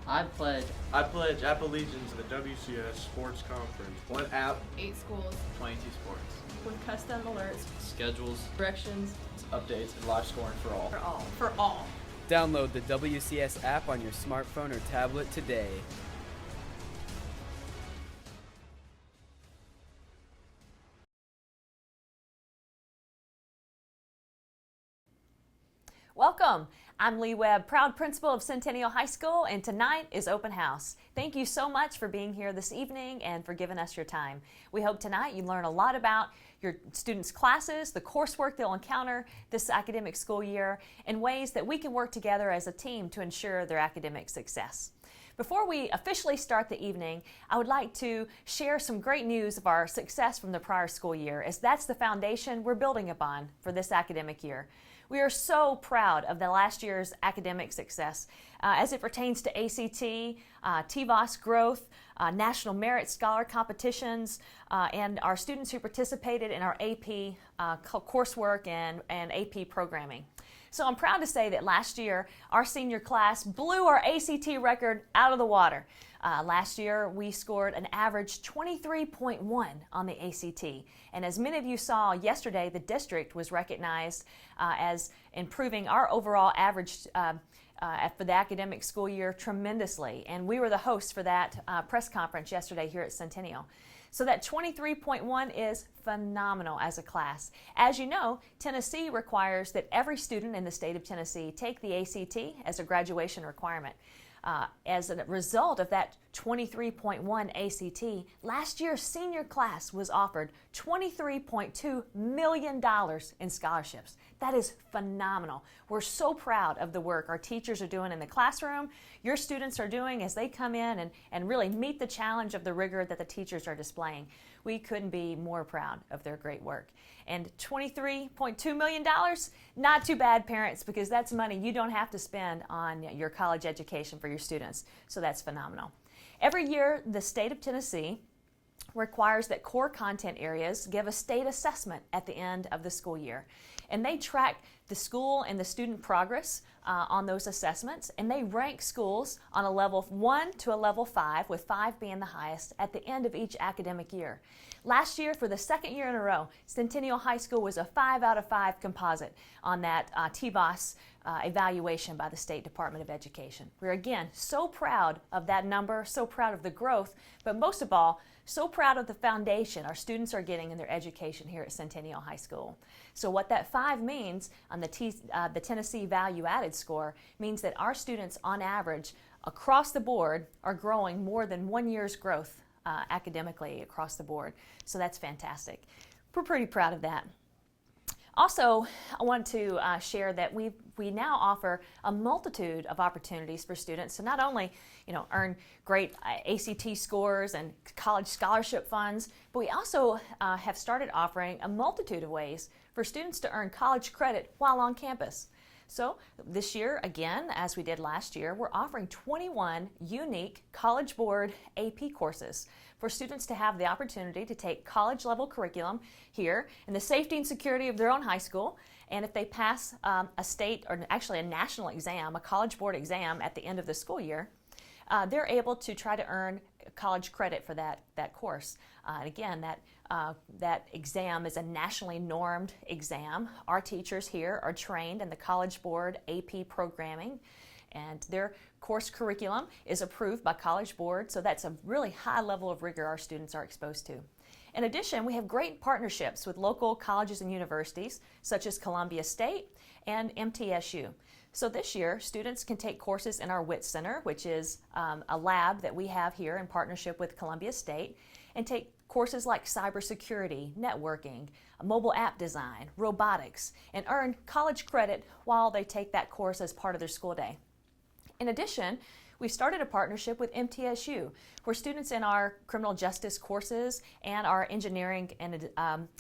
I pledge I pledge allegiance to the WCS Sports Conference. One app, 8 schools, 22 sports, with custom alerts, schedules, directions, Updates and live scoring for all. for all. For all. Download the WCS app on your smartphone or tablet today. Welcome. I'm Lee Webb, proud principal of Centennial High School, and tonight is Open House. Thank you so much for being here this evening and for giving us your time. We hope tonight you learn a lot about your students' classes, the coursework they'll encounter this academic school year, and ways that we can work together as a team to ensure their academic success. Before we officially start the evening, I would like to share some great news of our success from the prior school year, as that's the foundation we're building upon for this academic year. We are so proud of the last year's academic success as it pertains to ACT, TVOS growth, National Merit Scholar competitions, and our students who participated in our AP coursework and AP programming. So I'm proud to say that last year our senior class blew our ACT record out of the water. Last year we scored an average 23.1 on the ACT, and as many of you saw yesterday, the district was recognized as improving our overall average for the academic school year tremendously, and we were the hosts for that press conference yesterday here at Centennial. So that 23.1 is phenomenal as a class. As you know, Tennessee requires that every student in the state of Tennessee take the ACT as a graduation requirement. As a result of that 23.1 ACT, last year's senior class was offered $23.2 million in scholarships. That is phenomenal. We're so proud of the work our teachers are doing in the classroom, your students are doing as they come in and really meet the challenge of the rigor that the teachers are displaying. We couldn't be more proud of their great work. And $23.2 million, not too bad, parents, because that's money you don't have to spend on your college education for your students. So that's phenomenal. Every year, the state of Tennessee requires that core content areas give a state assessment at the end of the school year. And they track the school and the student progress on those assessments, and they rank schools on a level 1 to a level 5, with 5 being the highest at the end of each academic year. Last year, for the second year in a row, Centennial High School was a 5 out of 5 composite on that TVOS evaluation by the State Department of Education. We're again so proud of that number, so proud of the growth, but most of all, so proud of the foundation our students are getting in their education here at Centennial High School. So what that 5 means on the Tennessee Value Added score means that our students on average across the board are growing more than 1 year's growth academically across the board. So that's fantastic. We're pretty proud of that. Also, I want to share that we now offer a multitude of opportunities for students to not only earn great ACT scores and college scholarship funds, but we also have started offering a multitude of ways for students to earn college credit while on campus. So this year, again, as we did last year, we're offering 21 unique College Board AP courses for students to have the opportunity to take college-level curriculum here in the safety and security of their own high school. And if they pass a state, or actually a national exam, a College Board exam at the end of the school year, they're able to try to earn college credit for that course. Again, that exam is a nationally normed exam. Our teachers here are trained in the College Board AP programming, and their course curriculum is approved by College Board, so that's a really high level of rigor our students are exposed to. In addition, we have great partnerships with local colleges and universities, such as Columbia State and MTSU. So this year, students can take courses in our WIT Center, which is a lab that we have here in partnership with Columbia State, and take courses like cybersecurity, networking, mobile app design, robotics, and earn college credit while they take that course as part of their school day. In addition, we started a partnership with MTSU, where students in our criminal justice courses and our engineering and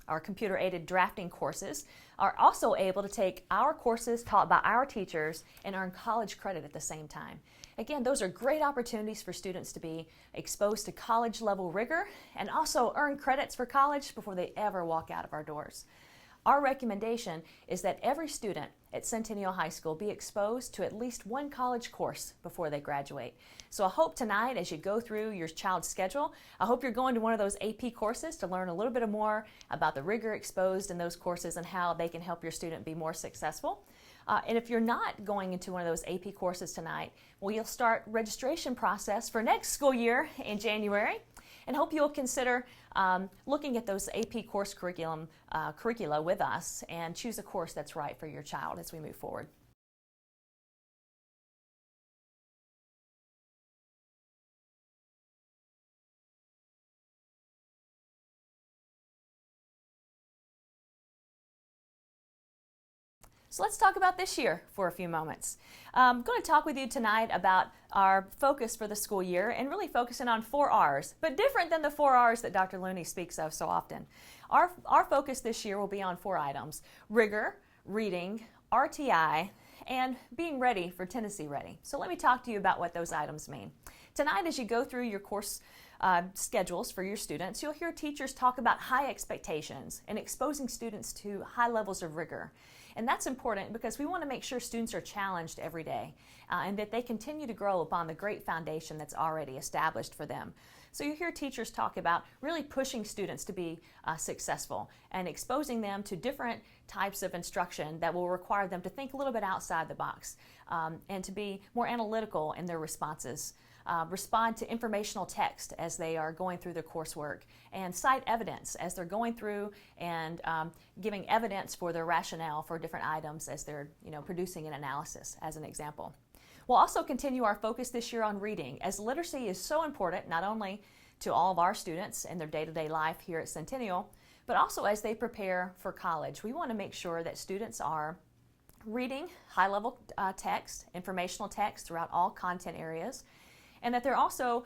our computer-aided drafting courses are also able to take our courses taught by our teachers and earn college credit at the same time. Again, those are great opportunities for students to be exposed to college-level rigor and also earn credits for college before they ever walk out of our doors. our recommendation is that every student at Centennial High School be exposed to at least one college course before they graduate. So I hope tonight, as you go through your child's schedule, I hope you're going to one of those AP courses to learn a little bit more about the rigor exposed in those courses and how they can help your student be more successful. And if you're not going into one of those AP courses tonight, well, you'll start registration process for next school year in January, and hope you'll consider looking at those AP course curricula with us and choose a course that's right for your child as we move forward. So let's talk about this year for a few moments. I'm going to talk with you tonight about our focus for the school year and really focusing on 4 R's, but different than the 4 R's that Dr. Looney speaks of so often. Our focus this year will be on 4 items: rigor, reading, RTI, and being ready for Tennessee Ready. So let me talk to you about what those items mean. Tonight, as you go through your course schedules for your students, you'll hear teachers talk about high expectations and exposing students to high levels of rigor. And that's important because we want to make sure students are challenged every day and that they continue to grow upon the great foundation that's already established for them. So you hear teachers talk about really pushing students to be successful and exposing them to different types of instruction that will require them to think a little bit outside the box and to be more analytical in their responses. Respond to informational text as they are going through their coursework, and cite evidence as they're going through and giving evidence for their rationale for different items as they're producing an analysis, as an example. We'll also continue our focus this year on reading, as literacy is so important not only to all of our students in their day-to-day life here at Centennial, but also as they prepare for college. We want to make sure that students are reading high-level text, informational text throughout all content areas, and that they're also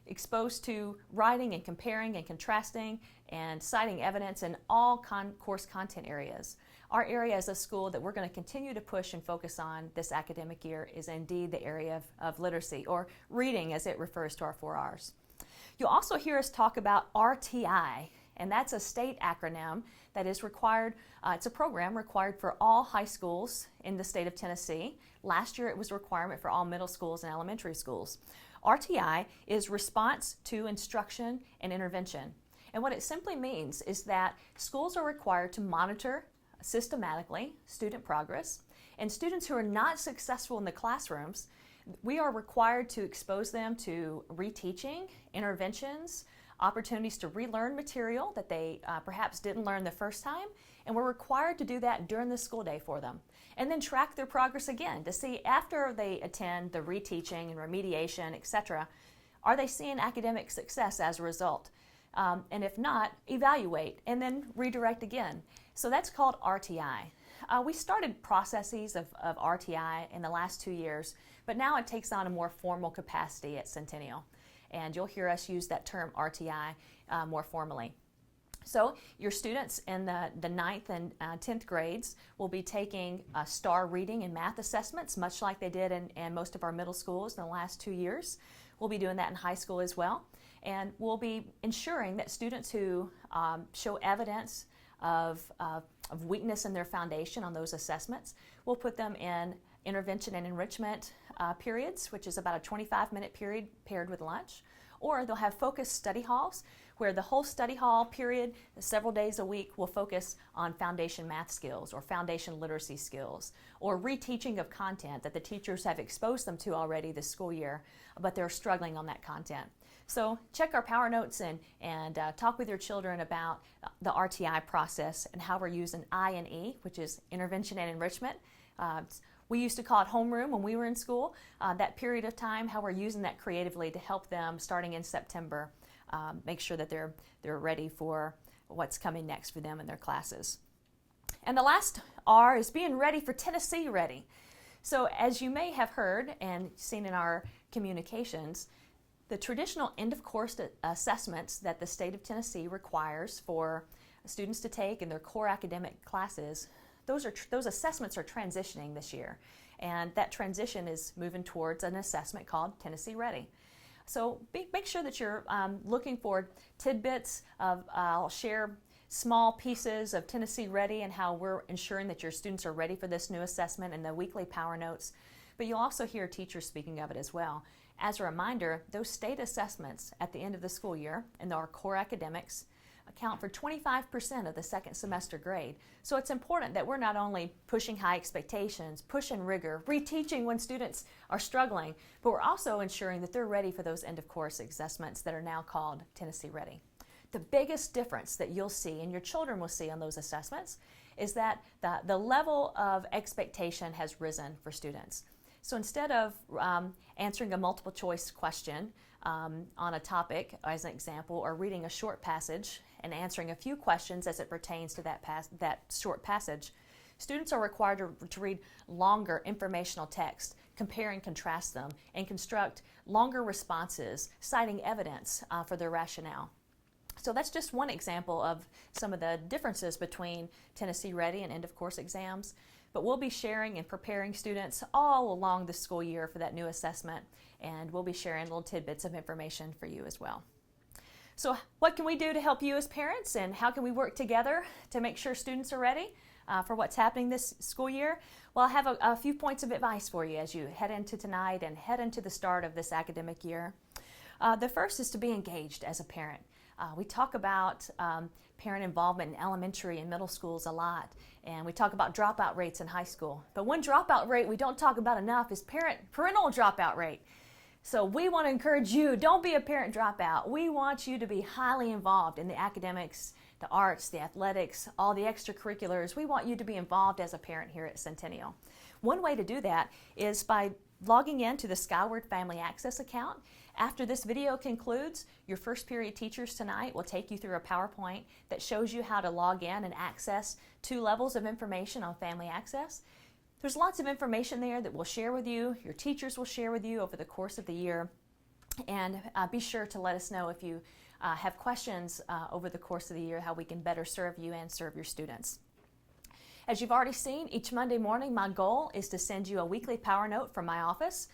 exposed to writing and comparing and contrasting and citing evidence in all course content areas. Our area as a school that we're going to continue to push and focus on this academic year is indeed the area of literacy, or reading as it refers to our 4 R's. You'll also hear us talk about RTI, and that's a state acronym that is required. It's a program required for all high schools in the state of Tennessee. Last year it was a requirement for all middle schools and elementary schools. RTI is response to instruction and intervention. And what it simply means is that schools are required to monitor systematically student progress, and students who are not successful in the classrooms, we are required to expose them to reteaching, interventions, opportunities to relearn material that they perhaps didn't learn the first time, and we're required to do that during the school day for them. And then track their progress again to see, after they attend the reteaching and remediation, etc., are they seeing academic success as a result? And if not, evaluate and then redirect again. So that's called RTI. We started processes of RTI in the last 2 years, but now it takes on a more formal capacity at Centennial. And you'll hear us use that term RTI more formally. So your students in the 9th and 10th grades will be taking STAR reading and math assessments, much like they did in most of our middle schools in the last 2 years. We'll be doing that in high school as well. And we'll be ensuring that students who show evidence of weakness in their foundation on those assessments, we'll put them in intervention and enrichment periods, which is about a 25-minute period paired with lunch. Or they'll have focused study halls where the whole study hall period, several days a week, will focus on foundation math skills or foundation literacy skills or reteaching of content that the teachers have exposed them to already this school year, but they're struggling on that content. So check our power notes and talk with your children about the RTI process and how we're using I&E, which is intervention and enrichment. We used to call it homeroom when we were in school. That period of time, how we're using that creatively to help them starting in September, make sure that they're ready for what's coming next for them in their classes. And the last R is being ready for Tennessee Ready. So as you may have heard and seen in our communications, the traditional end-of-course assessments that the state of Tennessee requires for students to take in their core academic classes, those assessments are transitioning this year. And that transition is moving towards an assessment called Tennessee Ready. So make sure that you're looking for tidbits of, I'll share small pieces of Tennessee Ready and how we're ensuring that your students are ready for this new assessment and the weekly power notes. But you'll also hear teachers speaking of it as well. As a reminder, those state assessments at the end of the school year and our core academics account for 25% of the second semester grade. So it's important that we're not only pushing high expectations, pushing rigor, reteaching when students are struggling, but we're also ensuring that they're ready for those end of course assessments that are now called Tennessee Ready. The biggest difference that you'll see and your children will see on those assessments is that the level of expectation has risen for students. So instead of answering a multiple choice question on a topic, as an example, or reading a short passage and answering a few questions as it pertains to that short passage, students are required to read longer informational text, compare and contrast them, and construct longer responses, citing evidence for their rationale. So that's just one example of some of the differences between Tennessee Ready and end of course exams. But we'll be sharing and preparing students all along the school year for that new assessment, and we'll be sharing little tidbits of information for you as well. So what can we do to help you as parents, and how can we work together to make sure students are ready for what's happening this school year? Well, I have a few points of advice for you as you head into tonight and head into the start of this academic year. The first is to be engaged as a parent. We talk about parent involvement in elementary and middle schools a lot, and we talk about dropout rates in high school. But one dropout rate we don't talk about enough is parental dropout rate. So we want to encourage you, don't be a parent dropout. We want you to be highly involved in the academics, the arts, the athletics, all the extracurriculars. We want you to be involved as a parent here at Centennial. One way to do that is by logging into the Skyward Family Access account. After this video concludes, your first period teachers tonight will take you through a PowerPoint that shows you how to log in and access 2 levels of information on Family Access. There's lots of information there that we'll share with you, your teachers will share with you over the course of the year, and be sure to let us know if you have questions over the course of the year, how we can better serve you and serve your students. As you've already seen, each Monday morning my goal is to send you a weekly power note from my office.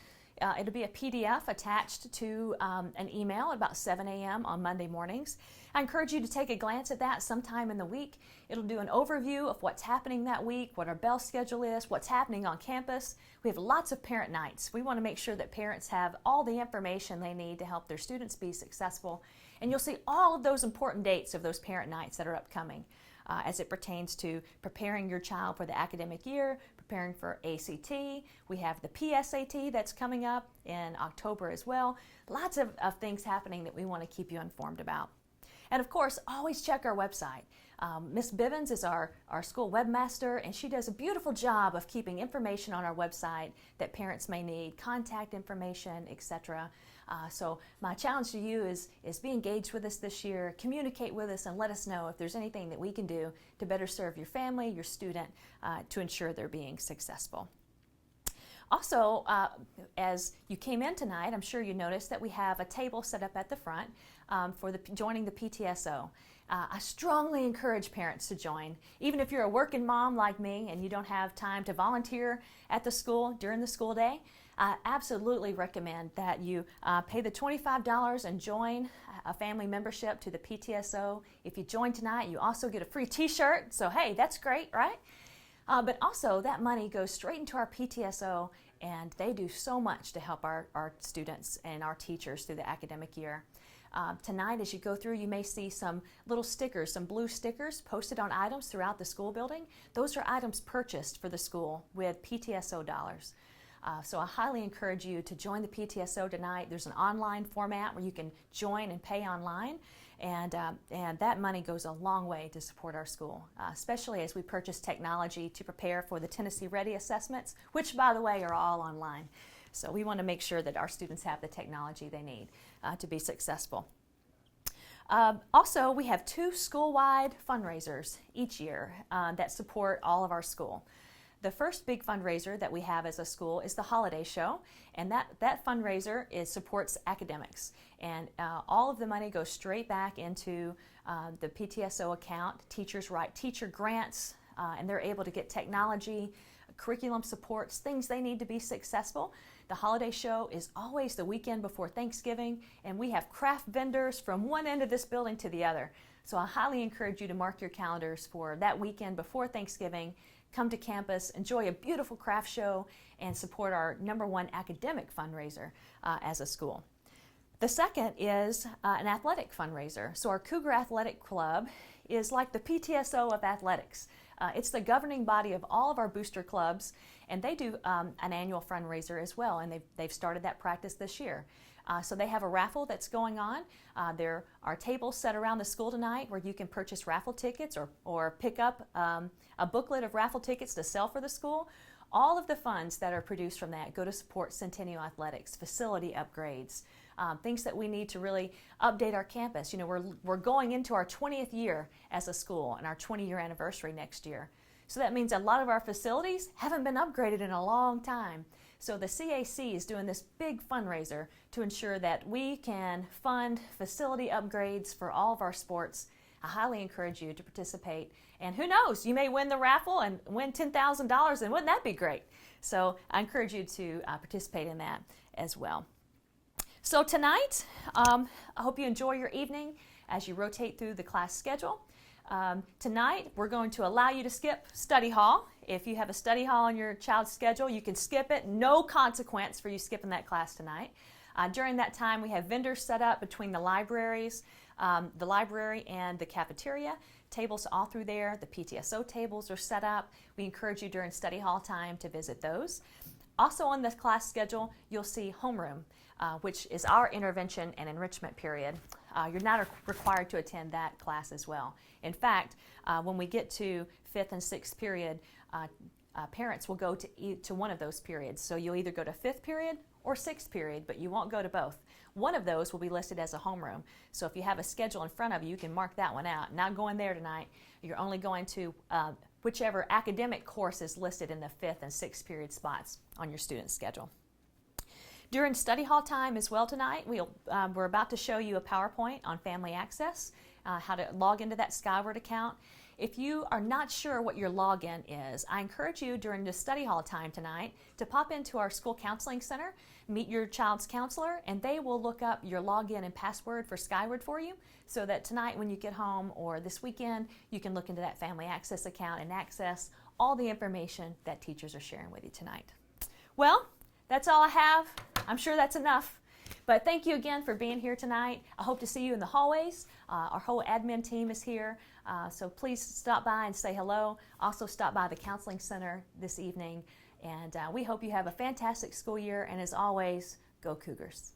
It'll be a PDF attached to an email at about 7 a.m. on Monday mornings. I encourage you to take a glance at that sometime in the week. It'll do an overview of what's happening that week, what our bell schedule is, what's happening on campus. We have lots of parent nights. We want to make sure that parents have all the information they need to help their students be successful. And you'll see all of those important dates of those parent nights that are upcoming as it pertains to preparing your child for the academic year, preparing for ACT. We have the PSAT that's coming up in October as well. Lots of things happening that we want to keep you informed about. And of course, always check our website. Miss Bivens is our school webmaster, and she does a beautiful job of keeping information on our website that parents may need, contact information, etc. So my challenge to you is be engaged with us this year, communicate with us, and let us know if there's anything that we can do to better serve your family, your student, to ensure they're being successful. Also, as you came in tonight, I'm sure you noticed that we have a table set up at the front for joining the PTSO. I strongly encourage parents to join. Even if you're a working mom like me and you don't have time to volunteer at the school during the school day, I absolutely recommend that you pay the $25 and join a family membership to the PTSO. If you join tonight, you also get a free t-shirt, so hey, that's great, right? But also, that money goes straight into our PTSO, and they do so much to help our students and our teachers through the academic year. Tonight, as you go through, you may see some little stickers, some blue stickers posted on items throughout the school building. Those are items purchased for the school with PTSO dollars. So I highly encourage you to join the PTSO tonight. There's an online format where you can join and pay online. And that money goes a long way to support our school, especially as we purchase technology to prepare for the Tennessee Ready assessments, which, by the way, are all online. So we want to make sure that our students have the technology they need to be successful. Also, we have 2 school-wide fundraisers each year that support all of our school. The first big fundraiser that we have as a school is the Holiday Show, and that fundraiser supports academics. And all of the money goes straight back into the PTSO account. Teachers write teacher grants, and they're able to get technology, curriculum supports, things they need to be successful The holiday show is always the weekend before Thanksgiving, and we have craft vendors from one end of this building to the other. So I highly encourage you to mark your calendars for that weekend before Thanksgiving. Come to campus, enjoy a beautiful craft show, and support our #1 academic fundraiser as a school. The second is an athletic fundraiser. So our Cougar Athletic Club is like the PTSO of athletics. It's the governing body of all of our booster clubs, and they do an annual fundraiser as well, and they've started that practice this year. So they have a raffle that's going on. There are tables set around the school tonight where you can purchase raffle tickets or pick up a booklet of raffle tickets to sell for the school. All of the funds that are produced from that go to support Centennial athletics, facility upgrades, things that we need to really update our campus. You know, we're going into our 20th year as a school and our 20-year anniversary next year. So that means a lot of our facilities haven't been upgraded in a long time. So the CAC is doing this big fundraiser to ensure that we can fund facility upgrades for all of our sports. I highly encourage you to participate. And who knows, you may win the raffle and win $10,000, and wouldn't that be great? So I encourage you to participate in that as well. So tonight, I hope you enjoy your evening as you rotate through the class schedule. Tonight, we're going to allow you to skip study hall. If you have a study hall on your child's schedule, you can skip it. No consequence for you skipping that class tonight. During that time, we have vendors set up between the library and the cafeteria. Tables all through there. The PTSO tables are set up. We encourage you during study hall time to visit those. Also on the class schedule, you'll see homeroom, which is our intervention and enrichment period. You're not required to attend that class as well. In fact, when we get to 5th and 6th period, parents will go to one of those periods. So you'll either go to 5th period or 6th period, but you won't go to both. One of those will be listed as a homeroom. So if you have a schedule in front of you, you can mark that one out. Not going there tonight. You're only going to whichever academic course is listed in the 5th and 6th period spots on your student schedule. During study hall time as well tonight, we're about to show you a PowerPoint on family access, how to log into that Skyward account. If you are not sure what your login is, I encourage you during the study hall time tonight to pop into our school counseling center, meet your child's counselor, and they will look up your login and password for Skyward for you so that tonight when you get home or this weekend, you can look into that family access account and access all the information that teachers are sharing with you tonight. Well, that's all I have. I'm sure that's enough. But thank you again for being here tonight. I hope to see you in the hallways. Our whole admin team is here, so please stop by and say hello. Also stop by the counseling center this evening. And we hope you have a fantastic school year. And as always, go Cougars.